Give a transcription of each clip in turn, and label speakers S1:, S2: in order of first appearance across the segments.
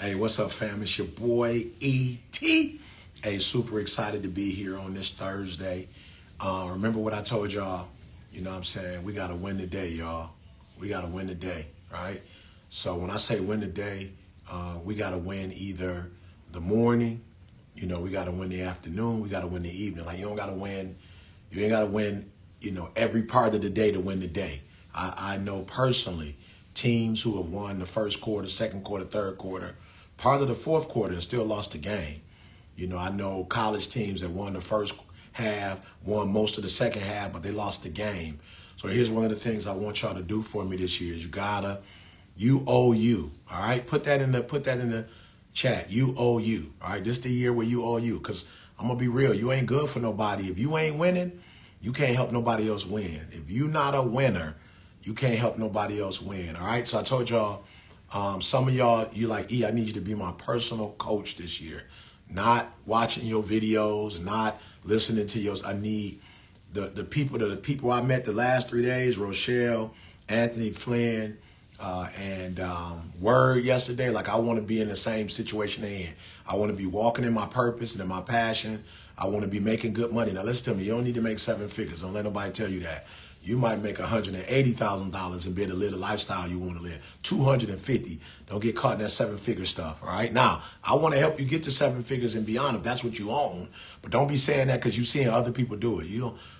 S1: Hey, what's up, fam? It's your boy E.T. Hey, super excited to be here on this Thursday. Remember what I told y'all? You know what I'm saying? We got to win today, y'all. We got to win today, right? So when I say win today, we got to win either the morning, we got to win the afternoon, we got to win the evening. Like, you don't got to win, you ain't got to win, every part of the day to win the day. I know personally teams who have won the first quarter, second quarter, third quarter, part of the fourth quarter and still lost the game. I know college teams that won the first half, won most of the second half, but they lost the game. So here's one of the things I want y'all to do for me this year is you owe you. All right, put that in the chat. You owe you. All right, this is the year where you owe you. Because I'm gonna be real, you ain't good for nobody. If you ain't winning, you can't help nobody else win. If you not a winner, you can't help nobody else win. All right, so I told y'all. Some of y'all, you like, I need you to be my personal coach this year. Not watching your videos, not listening to yours. I need the people I met the last 3 days, Rochelle, Anthony Flynn, and Word yesterday. Like, I want to be in the same situation they in. I want to be walking in my purpose and in my passion. I want to be making good money. Now, listen to me. You don't need to make 7 figures. Don't let nobody tell you that. You might make $180,000 and be able to live the lifestyle you want to live. 250. Don't get caught in that 7-figure stuff. All right. Now, I want to help you get to 7 figures and beyond if that's what you own. But don't be saying that because you're seeing other people do it.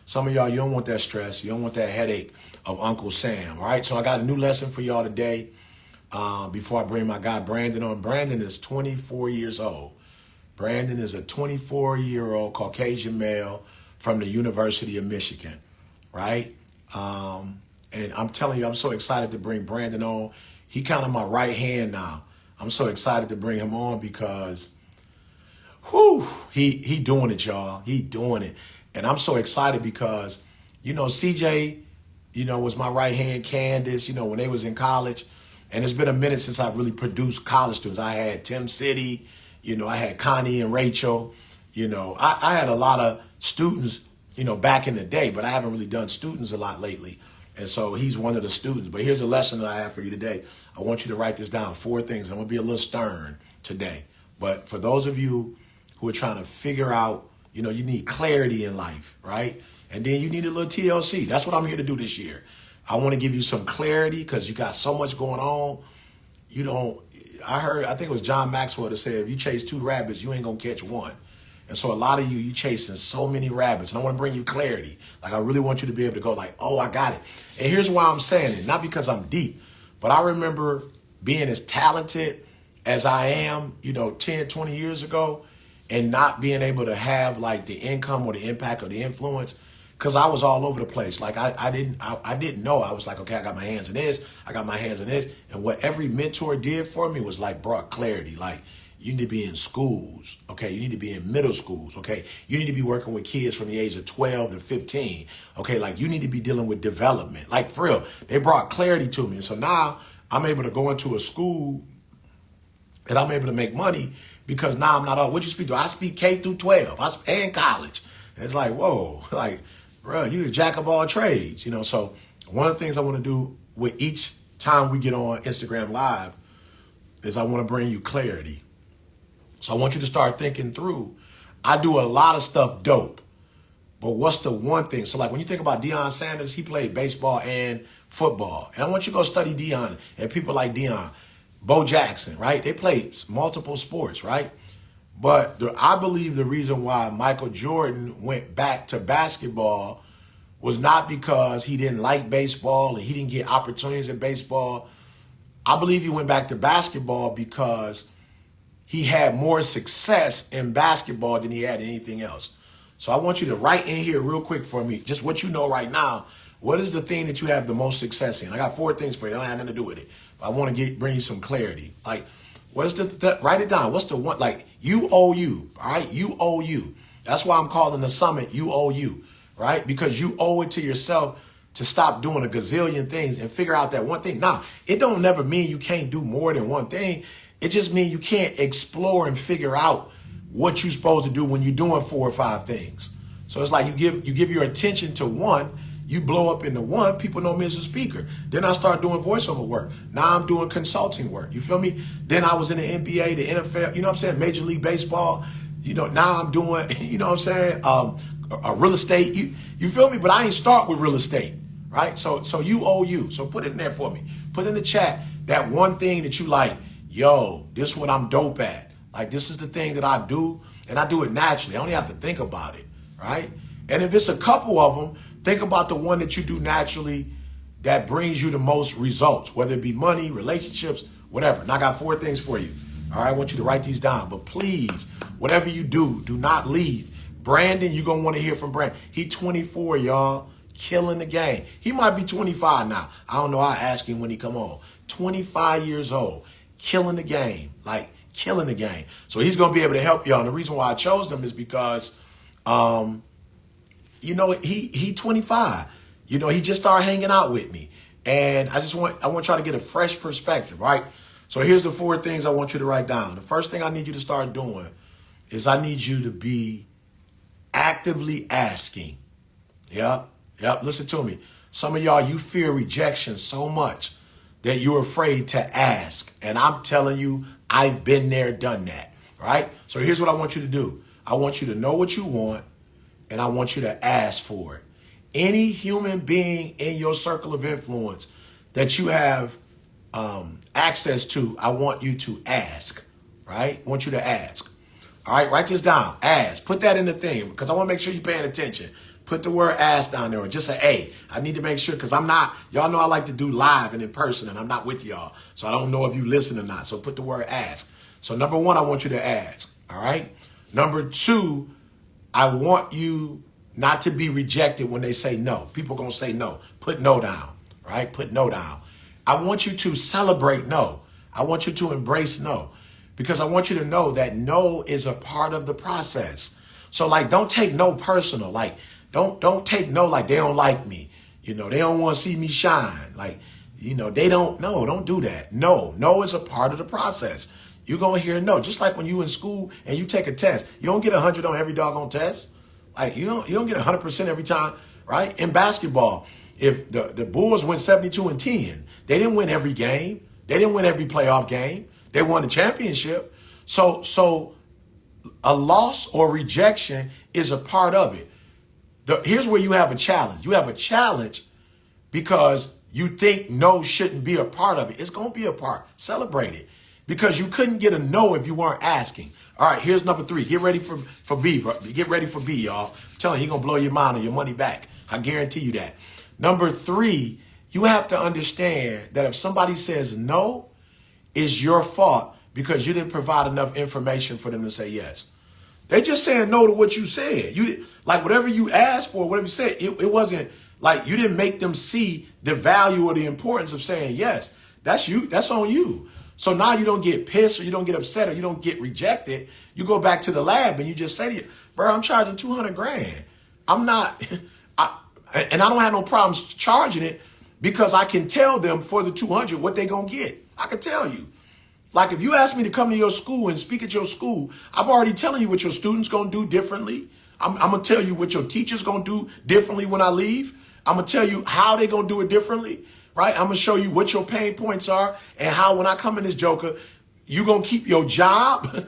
S1: Some of y'all, you don't want that stress. You don't want that headache of Uncle Sam. All right. So I got a new lesson for y'all today. Before I bring my guy Brandon on. Brandon is 24 years old. Brandon is a 24-year-old Caucasian male from the University of Michigan. Right. And I'm telling you, I'm so excited to bring Brandon on. He kind of my right hand now. I'm so excited to bring him on because, he doing it, y'all. He doing it. And I'm so excited because, CJ, was my right hand. Candace, when they was in college. And it's been a minute since I've really produced college students. I had Tim City, I had Connie and Rachel. I had a lot of students back in the day, but I haven't really done students a lot lately. And so he's one of the students. But here's a lesson that I have for you today. I want you to write this down. 4 things. I'm going to be a little stern today. But for those of you who are trying to figure out, you need clarity in life, right? And then you need a little TLC. That's what I'm here to do this year. I want to give you some clarity because you got so much going on. I think it was John Maxwell that said, if you chase 2 rabbits, you ain't going to catch one. And so a lot of you chasing so many rabbits. And I want to bring you clarity. Like, I really want you to be able to go like, oh, I got it. And here's why I'm saying it. Not because I'm deep, but I remember being as talented as I am, 10, 20 years ago and not being able to have like the income or the impact or the influence because I was all over the place. Like I didn't know. I was like, okay, I got my hands in this. I got my hands in this. And what every mentor did for me was like brought clarity. Like, you need to be in schools, okay? You need to be in middle schools, okay? You need to be working with kids from the age of 12 to 15, okay? Like, you need to be dealing with development. Like, for real, they brought clarity to me. And so now I'm able to go into a school and I'm able to make money because now I'm not, what you speak to? I speak K through 12, and college. And it's like, whoa, like, bro, you a jack of all trades, So one of the things I want to do with each time we get on Instagram Live is I want to bring you clarity. So I want you to start thinking through. I do a lot of stuff dope, but what's the one thing? So like when you think about Deion Sanders, he played baseball and football. And I want you to go study Deion and people like Deion, Bo Jackson, right? They played multiple sports, right? But I believe the reason why Michael Jordan went back to basketball was not because he didn't like baseball and he didn't get opportunities in baseball. I believe he went back to basketball because he had more success in basketball than he had anything else. So I want you to write in here real quick for me, just what you know right now. What is the thing that you have the most success in? I got 4 things for you. They don't have nothing to do with it. But I want to bring you some clarity. Like, what is write it down. What's the one? Like, you owe you. All right. You owe you. That's why I'm calling the summit You Owe You. Right. Because you owe it to yourself to stop doing a gazillion things and figure out that one thing. Now, it don't never mean you can't do more than one thing. It just means you can't explore and figure out what you're supposed to do when you're doing 4 or 5 things. So it's like you give your attention to one, you blow up into one, people know me as a speaker. Then I start doing voiceover work. Now I'm doing consulting work. You feel me? Then I was in the NBA, the NFL, you know what I'm saying? Major League Baseball. You know, now I'm doing, you know what I'm saying? Real estate. You feel me? But I ain't start with real estate, right? So you owe you. So put it in there for me. Put in the chat that one thing that you like, yo, this is what I'm dope at. Like, this is the thing that I do, and I do it naturally. I don't even have to think about it, right? And if it's a couple of them, think about the one that you do naturally that brings you the most results, whether it be money, relationships, whatever. And I got 4 things for you. All right, I want you to write these down. But please, whatever you do, do not leave. Brandon, you're going to want to hear from Brandon. He 24, y'all, killing the game. He might be 25 now. I don't know. I'll ask him when he come on. 25 years old, killing the game, like killing the game. So he's going to be able to help y'all. And the reason why I chose them is because, you know, he 25. You know, he just started hanging out with me. And I want y'all to get a fresh perspective, right? So here's the 4 things I want you to write down. The first thing I need you to start doing is I need you to be actively asking. Yep. Listen to me. Some of y'all, you fear rejection so much that you're afraid to ask. And I'm telling you, I've been there, done that, right? So here's what I want you to do. I want you to know what you want, and I want you to ask for it. Any human being in your circle of influence that you have access to, I want you to ask, right? I want you to ask. All right, write this down. Ask. Put that in the thing because I want to make sure you're paying attention. Put the word ask down there or just an A. I need to make sure because I'm not, y'all know I like to do live and in person and I'm not with y'all. So I don't know if you listen or not. So put the word ask. So number 1, I want you to ask. All right. Number 2, I want you not to be rejected when they say no. People going to say no. Put no down. Right. Put no down. I want you to celebrate no. I want you to embrace no. Because I want you to know that no is a part of the process. So like, don't take no personal. Like, don't take no like they don't like me. You know, they don't want to see me shine. Like, you know, don't do that. No is a part of the process. You're going to hear no. Just like when you in school and you take a test, you don't get 100 on every doggone test. Like, you don't get 100% every time, right? In basketball, if the Bulls went 72-10, they didn't win every game. They didn't win every playoff game. They won the championship. So a loss or rejection is a part of it. Here's where you have a challenge. You have a challenge because you think no shouldn't be a part of it. It's going to be a part. Celebrate it. Because you couldn't get a no if you weren't asking. All right, here's number 3. Get ready for B, bro. Get ready for B, y'all. I'm telling you, he's going to blow your mind and your money back. I guarantee you that. Number 3, you have to understand that if somebody says no, it's your fault because you didn't provide enough information for them to say yes. They just saying no to what you said. You like whatever you asked for, whatever you said, it wasn't like you didn't make them see the value or the importance of saying yes. That's you. That's on you. So now you don't get pissed or you don't get upset or you don't get rejected. You go back to the lab and you just say to you, bro, I'm charging $200,000. I'm not, and I don't have no problems charging it because I can tell them for the 200 what they gonna get. I can tell you. Like if you ask me to come to your school and speak at your school, I'm already telling you what your students gonna do differently. I'm gonna tell you what your teachers gonna do differently when I leave. I'm gonna tell you how they gonna do it differently, right? I'm gonna show you what your pain points are and how when I come in this joker, you gonna keep your job.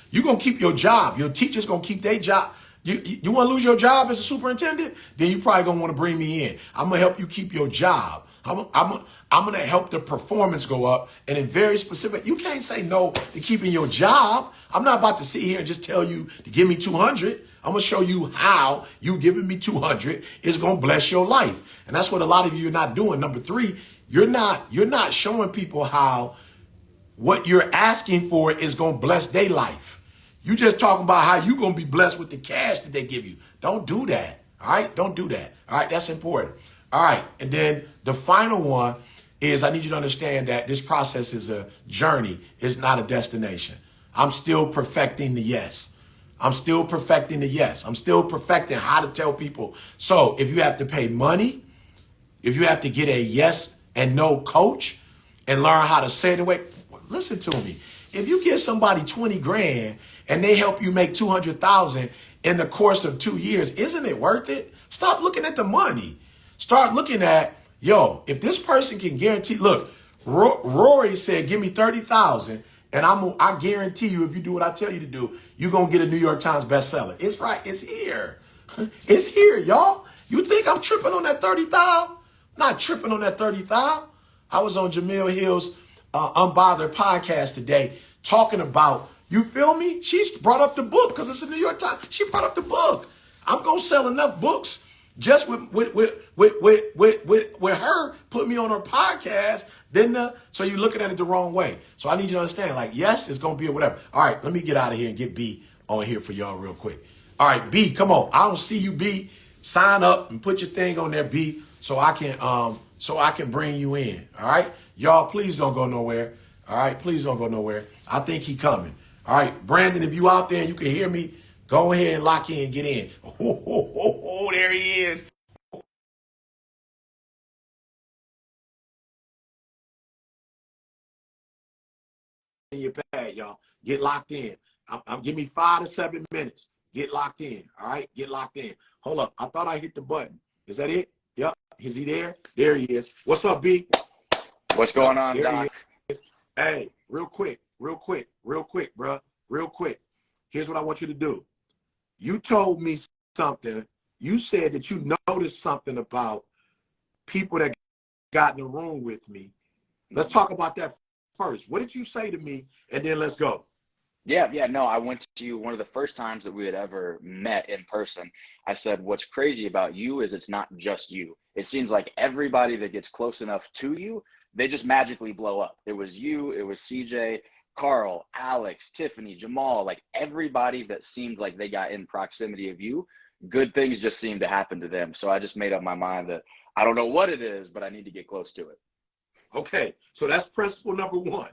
S1: You gonna keep your job. Your teachers gonna keep their job. You want to lose your job as a superintendent? Then you probably gonna want to bring me in. I'm gonna help you keep your job. I'm gonna help the performance go up. And in very specific, you can't say no to keeping your job. I'm not about to sit here and just tell you to give me 200. I'm gonna show you how you giving me 200 is gonna bless your life. And that's what a lot of you are not doing. Number 3, you're not showing people how what you're asking for is gonna bless their life. You just talking about how you going to be blessed with the cash that they give you. Don't do that. All right. Don't do that. All right. That's important. All right. And then the final one is I need you to understand that this process is a journey. It's not a destination. I'm still perfecting the yes. I'm still perfecting the yes. I'm still perfecting how to tell people. So if you have to pay money, if you have to get a yes and no coach and learn how to say it away, listen to me. If you get somebody 20 grand and they help you make 200,000 in the course of 2 years, isn't it worth it? Stop looking at the money. Start looking at, yo, if this person can guarantee, look, Rory said, give me 30,000 and I guarantee you, if you do what I tell you to do, you're going to get a New York Times bestseller. It's right. It's here. It's here, y'all. You think I'm tripping on that 30,000? Not tripping on that 30,000. I was on Jamil Hill's Unbothered podcast today talking about, you feel me? She's brought up the book because it's a New York Times. She brought up the book. I'm going to sell enough books just with her put me on her podcast. So you're looking at it the wrong way. So I need you to understand, like, yes, it's going to be a whatever. All right, let me get out of here and get B on here for y'all real quick. All right, B, come on. I don't see you, B. Sign up and put your thing on there, B, so I can bring you in. All right, y'all, please don't go nowhere. All right, please don't go nowhere. I think he coming. All right, Brandon, if you out there and you can hear me, go ahead and lock in and get in. Oh, there he is. In your pad, y'all. Get locked in. I'm give me 5 to 7 minutes. Get locked in. All right, get locked in. Hold up. I thought I hit the button. Is that it? Yep. Is he there? There he is. What's up, B?
S2: What's going on, Doc?
S1: Hey, real quick, bro. Real quick. Here's what I want you to do. You told me something. You said that you noticed something about people that got in the room with me. Let's talk about that first. What did you say to me? And then let's go.
S2: Yeah, no, I went to you one of the first times that we had ever met in person. I said, what's crazy about you is it's not just you. It seems like everybody that gets close enough to you, they just magically blow up. It was you, it was CJ, Carl, Alex, Tiffany, Jamal, like everybody that seemed like they got in proximity of you, good things just seemed to happen to them. So I just made up my mind that I don't know what it is, but I need to get close to it.
S1: Okay, so that's principle number one.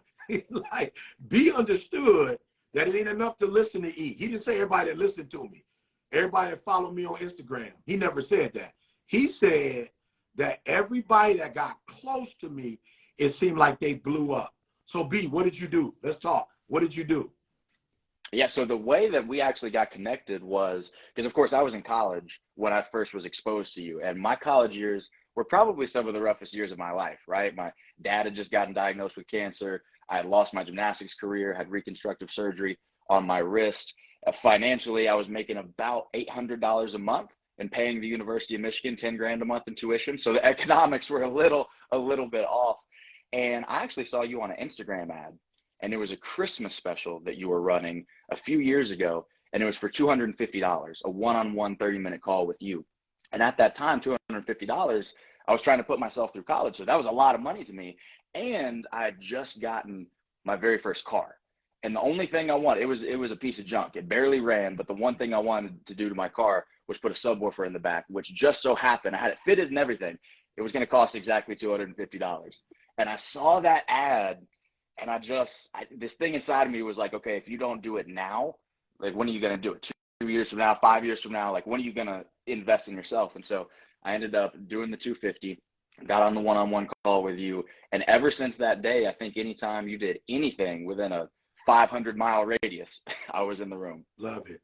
S1: Like, be understood that it ain't enough to listen to E. He didn't say everybody that listened to me, everybody that followed me on Instagram. He never said that. He said that everybody that got close to me, it seemed like they blew up. So B, what did you do? Let's talk. What did you do?
S2: Yeah, so the way that we actually got connected was, because of course I was in college when I first was exposed to you, and my college years were probably some of the roughest years of my life, right? My dad had just gotten diagnosed with cancer. I had lost my gymnastics career, had reconstructive surgery on my wrist. Financially, I was making about $800 a month and paying the University of Michigan 10 grand a month in tuition. So the economics were a little bit off. And I actually saw you on an Instagram ad, and it was a Christmas special that you were running a few years ago, and it was for $250, a one-on-one 30-minute call with you. And at that time, $250, I was trying to put myself through college, so that was a lot of money to me. And I had just gotten my very first car. And the only thing I wanted, it was a piece of junk. It barely ran, but the one thing I wanted to do to my car was put a subwoofer in the back, which just so happened, I had it fitted and everything. It was going to cost exactly $250. And I saw that ad, and this thing inside of me was like, okay, if you don't do it now, like, when are you going to do it? 2 years from now, 5 years from now, like, when are you going to invest in yourself? And so I ended up doing the 250, got on the one-on-one call with you. And ever since that day, I think anytime you did anything within a 500-mile radius, I was in the room.
S1: Love it.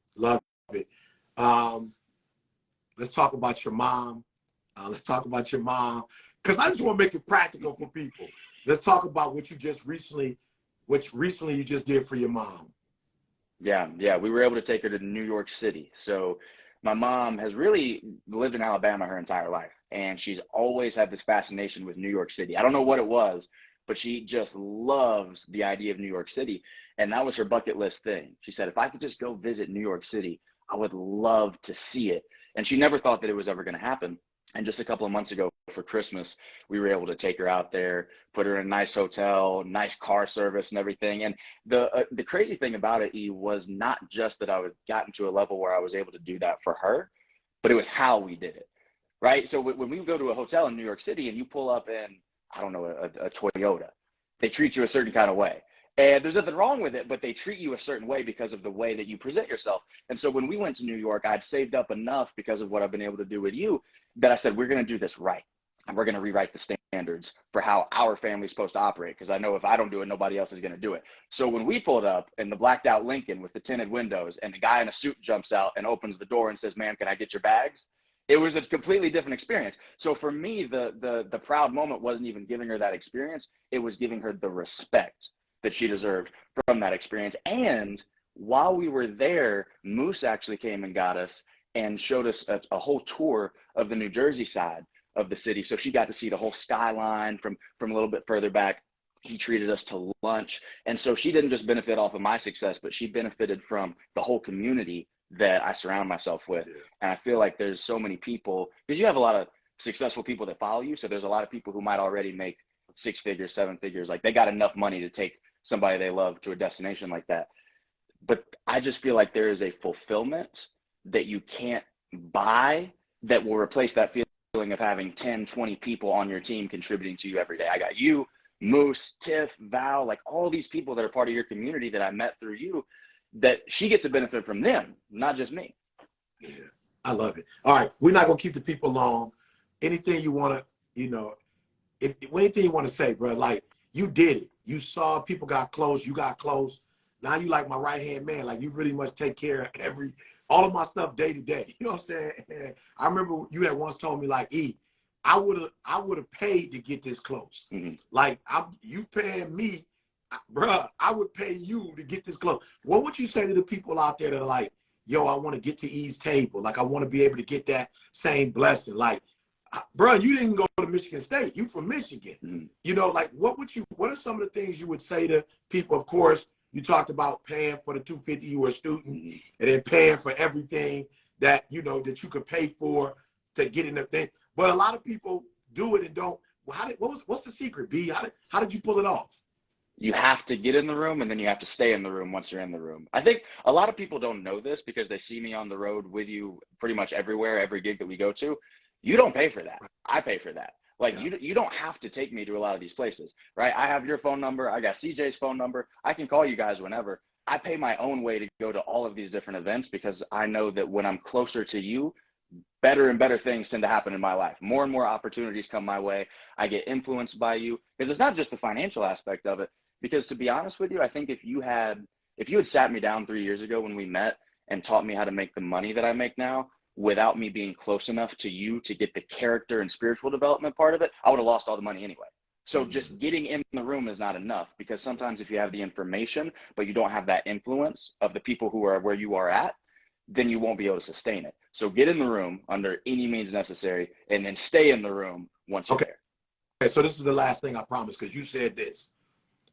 S1: Let's talk about your mom. Because I just want to make it practical for people. Let's talk about what recently you just did for your mom.
S2: Yeah. We were able to take her to New York City. So my mom has really lived in Alabama her entire life, and she's always had this fascination with New York City. I don't know what it was, but she just loves the idea of New York City, and that was her bucket list thing. She said, if I could just go visit New York City, I would love to see it. And she never thought that it was ever going to happen. And just a couple of months ago for Christmas, we were able to take her out there, put her in a nice hotel, nice car service and everything. And the crazy thing about it, E, was not just that I was gotten to a level where I was able to do that for her, but it was how we did it, right? So when we go to a hotel in New York City and you pull up in, I don't know, a Toyota, they treat you a certain kind of way. And there's nothing wrong with it, but they treat you a certain way because of the way that you present yourself. And so when we went to New York, I'd saved up enough because of what I've been able to do with you that I said, we're going to do this right. And we're going to rewrite the standards for how our family's supposed to operate. Because I know if I don't do it, nobody else is going to do it. So when we pulled up in the blacked out Lincoln with the tinted windows, and the guy in a suit jumps out and opens the door and says, ma'am, can I get your bags? It was a completely different experience. So for me, the proud moment wasn't even giving her that experience. It was giving her the respect that she deserved from that experience. And while we were there, Moose actually came and got us and showed us a whole tour of the New Jersey side of the city. So she got to see the whole skyline from a little bit further back. He treated us to lunch. And so she didn't just benefit off of my success, but she benefited from the whole community that I surround myself with.
S1: Yeah.
S2: And I feel like there's so many people, because you have a lot of successful people that follow you. So there's a lot of people who might already make 6 figures, 7 figures. Like they got enough money to take somebody they love to a destination like that. But I just feel like there is a fulfillment that you can't buy that will replace that feeling of having 10, 20 people on your team contributing to you every day. I got you, Moose, Tiff, Val, like all these people that are part of your community that I met through you, that she gets to benefit from them, not just me.
S1: Yeah, I love it. All right, we're not going to keep the people long. Anything you want to, you know, anything you want to say, bro, like you did it. You saw people got close, you got close. Now you like my right-hand man. Like you really must take care of all of my stuff day to day. You know what I'm saying? I remember you had once told me like, E, I would have paid to get this close.
S2: Mm-hmm.
S1: Like you paying me, bruh, I would pay you to get this close. What would you say to the people out there that are like, yo, I want to get to E's table. Like I want to be able to get that same blessing. Like, bro, you didn't go to Michigan State. You from Michigan.
S2: Mm-hmm.
S1: You know, like what are some of the things you would say to people? Of course, you talked about paying for the $250, you were a student,
S2: Mm-hmm.
S1: and then paying for everything that, you know, that you could pay for to get in the thing. But a lot of people do it and don't. Well, what's the secret, B? How did you pull it off?
S2: You have to get in the room, and then you have to stay in the room once you're in the room. I think a lot of people don't know this because they see me on the road with you pretty much everywhere, every gig that we go to. You don't pay for that. I pay for that. Like, yeah. You don't have to take me to a lot of these places, right? I have your phone number. I got CJ's phone number. I can call you guys whenever. I pay my own way to go to all of these different events because I know that when I'm closer to you, better and better things tend to happen in my life. More and more opportunities come my way. I get influenced by you because it's not just the financial aspect of it. Because to be honest with you, I think if you had sat me down 3 years ago when we met and taught me how to make the money that I make now without me being close enough to you to get the character and spiritual development part of it, I would have lost all the money anyway. So just getting in the room is not enough because sometimes if you have the information, but you don't have that influence of the people who are where you are at, then you won't be able to sustain it. So get in the room under any means necessary and then stay in the room once you're there.
S1: Okay, so this is the last thing I promise because you said this.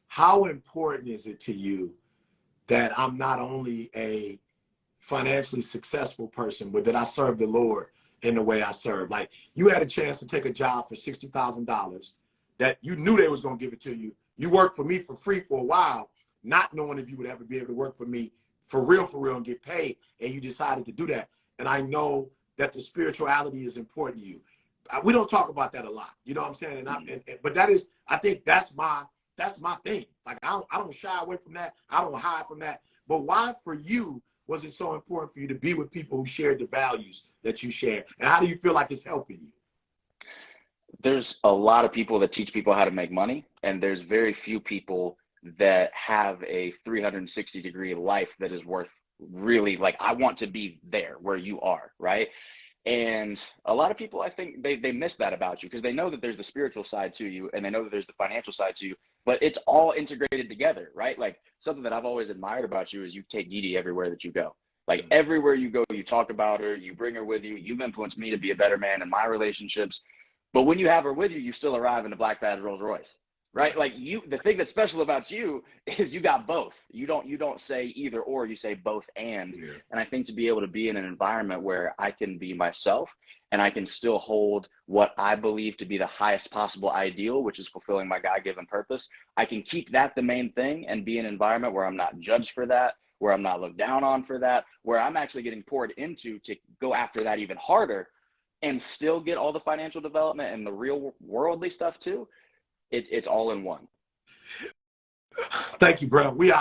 S1: How important is it to you that I'm not only a financially successful person, but that I serve the Lord in the way I serve? Like you had a chance to take a job for $60,000 that you knew they was going to give it to you. You worked for me for free for a while, not knowing if you would ever be able to work for me for real and get paid. And you decided to do that. And I know that the spirituality is important to you. We don't talk about that a lot. You know what I'm saying? But that is, I think that's my thing. Like I don't shy away from that. I don't hide from that. But why for you was it so important for you to be with people who shared the values that you share? And how do you feel like it's helping you?
S2: There's a lot of people that teach people how to make money, and there's very few people that have a 360-degree life that is worth really, like, I want to be there where you are, right? And a lot of people, I think they miss that about you because they know that there's the spiritual side to you and they know that there's the financial side to you, but it's all integrated together, right? Like something that I've always admired about you is you take Dee Dee everywhere that you go. Like everywhere you go, you talk about her, you bring her with you. You've influenced me to be a better man in my relationships. But when you have her with you, you still arrive in a black badge Rolls Royce, right? Like the thing that's special about you is you got both. You don't say either or, you say both and. Yeah. And I think to be able to be in an environment where I can be myself and I can still hold what I believe to be the highest possible ideal, which is fulfilling my God-given purpose. I can keep that the main thing and be in an environment where I'm not judged for that, where I'm not looked down on for that, where I'm actually getting poured into to go after that even harder and still get all the financial development and the real worldly stuff too. It's all in one.
S1: Thank you, bro. We out.